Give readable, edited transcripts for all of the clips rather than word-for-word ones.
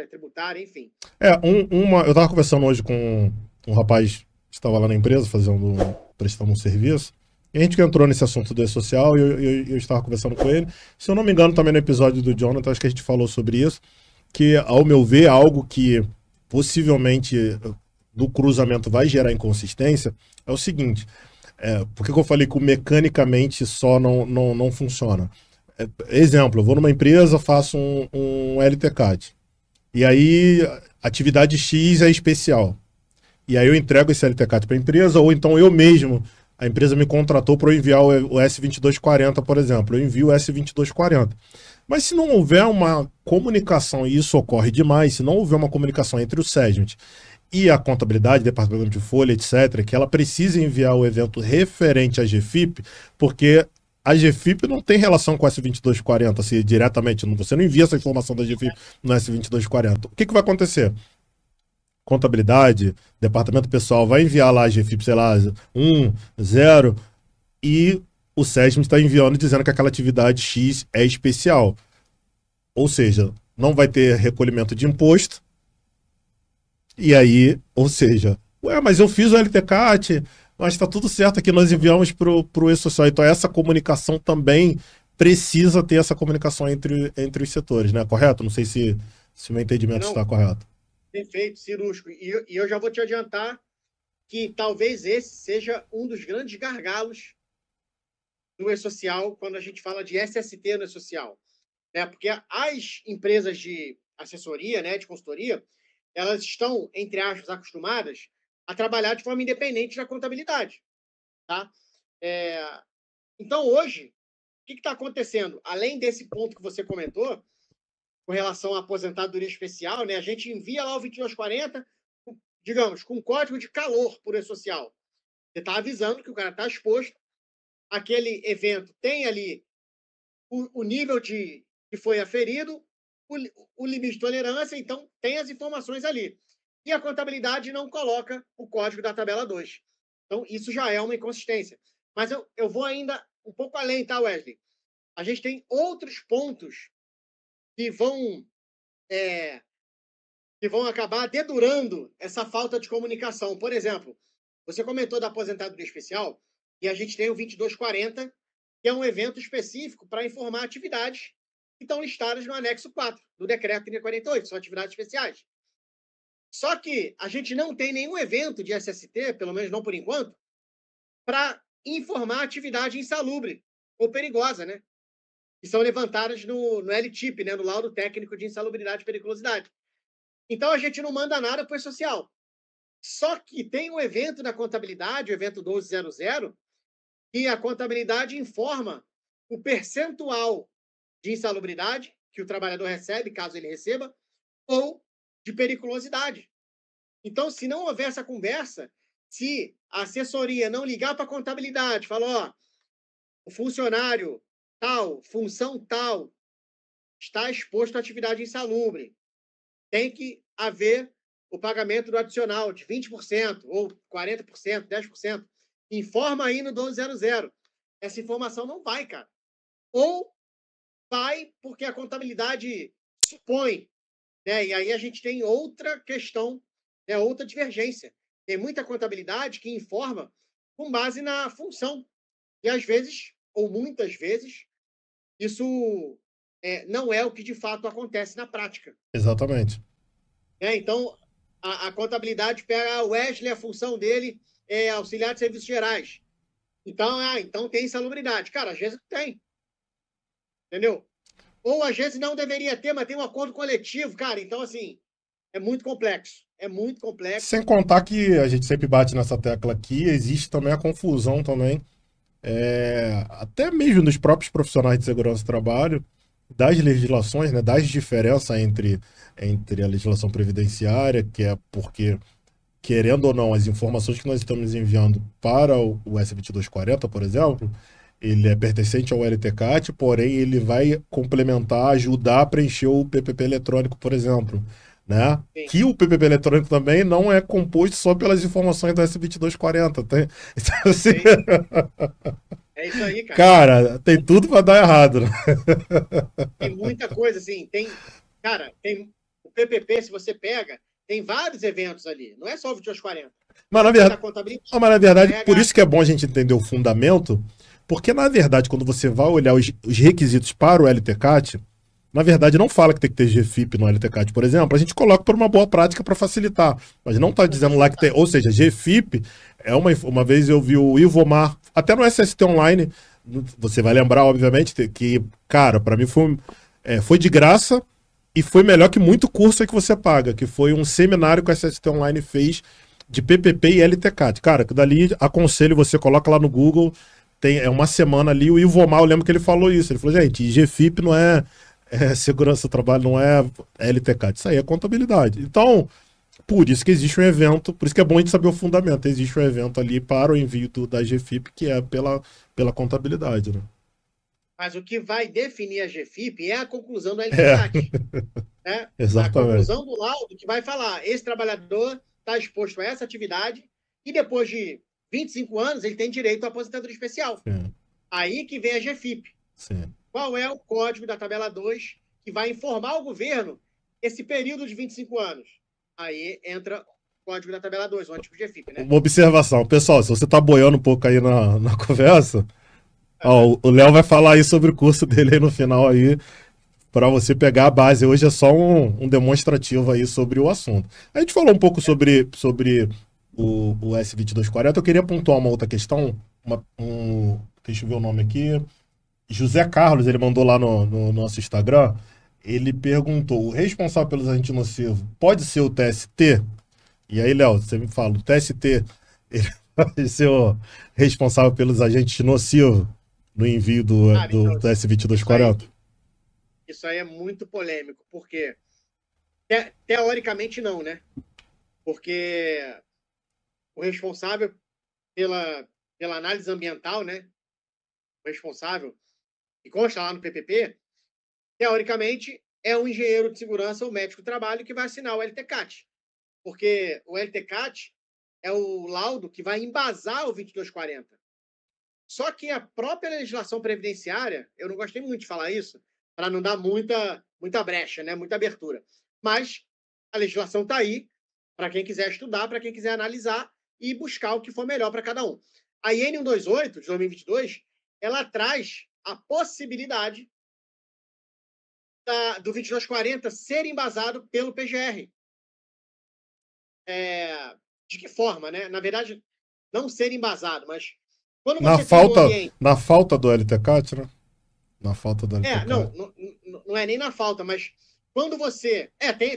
tributária, enfim. Eu estava conversando hoje com um rapaz que estava lá na empresa prestando um serviço. E a gente que entrou nesse assunto do E-Social e eu estava conversando com ele. Se eu não me engano, também no episódio do Jonathan, acho que a gente falou sobre isso. Que, ao meu ver, é algo que possivelmente do cruzamento vai gerar inconsistência. É o seguinte: por que eu falei que o mecanicamente só não funciona? Exemplo, eu vou numa empresa, faço um LTCAT. E aí, atividade X é especial. E aí eu entrego esse LTCAT para a empresa, ou então eu mesmo, a empresa me contratou para eu enviar o S2240, por exemplo. Eu envio o S2240. Mas se não houver uma comunicação, e isso ocorre demais, se não houver uma comunicação entre o SESMIT e a contabilidade, departamento de folha, etc., que ela precisa enviar o evento referente à GFIP, porque a GFIP não tem relação com o S2240, assim, diretamente. Você não envia essa informação da GFIP no S2240. O que vai acontecer? Contabilidade, departamento pessoal vai enviar lá a GFIP, sei lá, 1, 0, e o SESM está enviando dizendo que aquela atividade X é especial. Ou seja, não vai ter recolhimento de imposto. E aí, ou seja, mas eu fiz o LTCAT, mas está tudo certo aqui, nós enviamos para o E-Social. Então essa comunicação também precisa ter essa comunicação entre os setores, né? Correto? Não sei se o meu entendimento Não, está correto. perfeito, cirúrgico. E eu já vou te adiantar que talvez esse seja um dos grandes gargalos do E-Social quando a gente fala de SST no E-Social. Porque as empresas de assessoria, né, de consultoria, elas estão, entre aspas, acostumadas a trabalhar de forma independente da contabilidade. Tá? Então, hoje, o que está acontecendo? Além desse ponto que você comentou, com relação à aposentadoria especial, né, a gente envia lá o 2240, digamos, com código de calor por E-Social. Você está avisando que o cara está exposto, aquele evento tem ali o nível que foi aferido, o limite de tolerância, então tem as informações ali. E a contabilidade não coloca o código da tabela 2. Então, isso já é uma inconsistência. Mas eu vou ainda um pouco além, tá, Wesley? A gente tem outros pontos que vão acabar dedurando essa falta de comunicação. Por exemplo, você comentou da aposentadoria especial, e a gente tem o 2240, que é um evento específico para informar atividades que estão listadas no anexo 4 do decreto 3048, são atividades especiais. Só que a gente não tem nenhum evento de SST, pelo menos não por enquanto, para informar atividade insalubre ou perigosa, né? Que são levantadas no LTIP, né? No laudo técnico de insalubridade e periculosidade. Então a gente não manda nada para o E-Social. Só que tem um evento da contabilidade, o evento 1200, e a contabilidade informa o percentual de insalubridade que o trabalhador recebe, caso ele receba, ou de periculosidade. Então, se não houver essa conversa, se a assessoria não ligar para a contabilidade, falar, o funcionário tal, função tal, está exposto à atividade insalubre, tem que haver o pagamento do adicional de 20%, ou 40%, 10%. Informa aí no 1200. Essa informação não vai, cara. Ou vai porque a contabilidade supõe, né? E aí a gente tem outra questão, né? Outra divergência. Tem muita contabilidade que informa com base na função. E às vezes, ou muitas vezes, isso não é o que de fato acontece na prática. Exatamente. Então, a contabilidade pega o Wesley, a função dele é auxiliar de serviços gerais. Então tem insalubridade. Cara, às vezes tem. Entendeu? Ou às vezes não deveria ter, mas tem um acordo coletivo, cara. Então, assim, é muito complexo. É muito complexo. Sem contar que a gente sempre bate nessa tecla aqui, existe também a confusão também, até mesmo dos próprios profissionais de segurança do trabalho, das legislações, né, das diferenças entre a legislação previdenciária, que é porque, querendo ou não, as informações que nós estamos enviando para o S2240, por exemplo, ele é pertencente ao LTCAT, porém ele vai complementar, ajudar a preencher o PPP eletrônico, por exemplo, né? Sim, Que o PPP eletrônico também não é composto só pelas informações do S2240, tem, então, assim, perfeito. É isso aí, cara. cara, tem tudo para dar errado, né? Tem muita coisa, assim. Cara, PPP, se você pega, tem vários eventos ali. Não é só o 2240. Mas na Da verdade, contabilidade. mas, na verdade, por RH. isso que é bom a gente entender o fundamento, porque na verdade, quando você vai olhar os requisitos para o LTCAT, na verdade não fala que tem que ter GFIP no LTCAT, por exemplo, a gente coloca por uma boa prática para facilitar, mas não está dizendo lá que tem, ou seja, GFIP é uma vez eu vi o Ivomar, até no SST Online, você vai lembrar, obviamente, que, cara, para mim foi de graça e foi melhor que muito curso aí que você paga, que foi um seminário que o SST Online fez de PPP e LTCAT. Cara, que dali aconselho, você coloca lá no Google, é uma semana ali, o Ivomar, eu lembro que ele falou isso, ele falou, gente, GFIP não é segurança do trabalho, não é LTCAT, isso aí é contabilidade. Então, por isso que existe um evento, por isso que é bom a gente saber o fundamento, existe um evento ali para o envio da GFIP, que é pela contabilidade, né? Mas o que vai definir a GFIP é a conclusão do É, LTCAT. Né? A exatamente. conclusão do laudo que vai falar, esse trabalhador está exposto a essa atividade e depois de 25 anos ele tem direito à aposentadoria especial. Sim, Aí que vem a GFIP. sim. Qual é o código da tabela 2 que vai informar ao governo esse período de 25 anos? Aí entra o código da tabela 2, o antigo GFIP, né? Uma observação, pessoal, se você tá boiando um pouco aí na conversa, ó, o Léo vai falar aí sobre o curso dele aí no final aí, para você pegar a base. Hoje é só um demonstrativo aí sobre o assunto. A gente falou um pouco sobre o S2240. Eu queria pontuar uma outra questão. Deixa eu ver o nome aqui. José Carlos, ele mandou lá no nosso Instagram. Ele perguntou: o responsável pelos agentes nocivos pode ser o TST? E aí, Léo, você me fala: o TST ele pode ser o responsável pelos agentes nocivos no envio Então, do S2240? isso aí é muito polêmico, porque teoricamente não, né? Porque o responsável pela análise ambiental, né? O responsável, que consta lá no PPP, teoricamente é um engenheiro de segurança ou médico do trabalho que vai assinar o LTCAT. Porque o LTCAT é o laudo que vai embasar o 2240. Só que a própria legislação previdenciária, eu não gostei muito de falar isso, para não dar muita brecha, né? Muita abertura. Mas a legislação está aí para quem quiser estudar, para quem quiser analisar e buscar o que for melhor para cada um. A IN 128, de 2022, ela traz a possibilidade do 2240 ser embasado pelo PGR. De que forma, né? Na verdade, não ser embasado, mas quando você tem um ambiente... Na falta do LTCAT, né? Na falta do LTCAT. Não é nem na falta, mas quando você...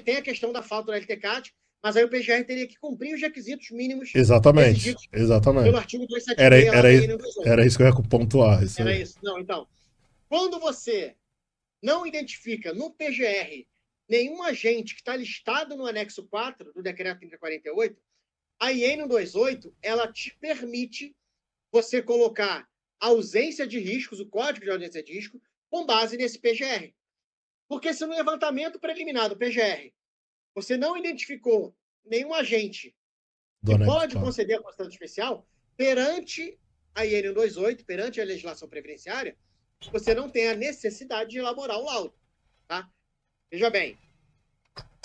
tem a questão da falta do LTCAT, mas aí o PGR teria que cumprir os requisitos mínimos exigidos pelo artigo 276 lá da IN 128. Era isso que eu ia pontuar. Era isso. Não, então, quando você não identifica no PGR nenhum agente que está listado no anexo 4 do decreto 3048, a IN 128, ela te permite você colocar ausência de riscos, o código de ausência de risco, com base nesse PGR. Porque se no levantamento preliminar do PGR você não identificou nenhum agente que pode conceder a aposentadoria especial, perante a IN 128, perante a legislação previdenciária, você não tem a necessidade de elaborar o laudo. Tá? Veja bem,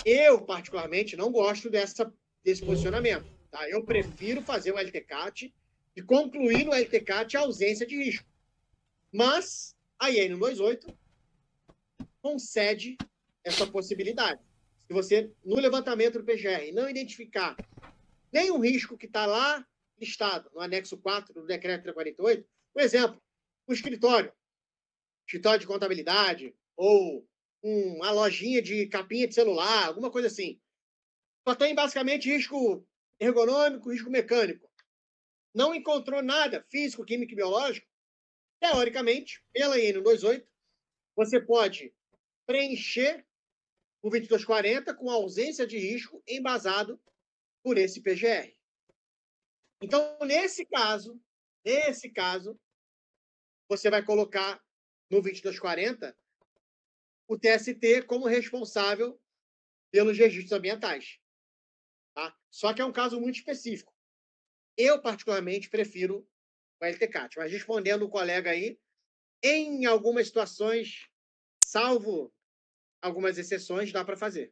eu, particularmente, não gosto desse posicionamento. Tá? Eu prefiro fazer o LTCAT e concluir no LTCAT a ausência de risco. Mas a IN 128 concede essa possibilidade. Se você, no levantamento do PGR, não identificar nenhum risco que está lá listado no anexo 4 do decreto 348, por exemplo, um escritório de contabilidade ou uma lojinha de capinha de celular, alguma coisa assim. Só tem basicamente risco ergonômico, risco mecânico. Não encontrou nada físico, químico e biológico. Teoricamente, pela IN 128, você pode preencher o 2240 com ausência de risco embasado por esse PGR. Então, nesse caso, você vai colocar no 2240 o TST como responsável pelos registros ambientais. Tá? Só que é um caso muito específico. Eu, particularmente, prefiro o LTCAT. Mas respondendo o colega aí, em algumas situações, salvo algumas exceções, dá para fazer.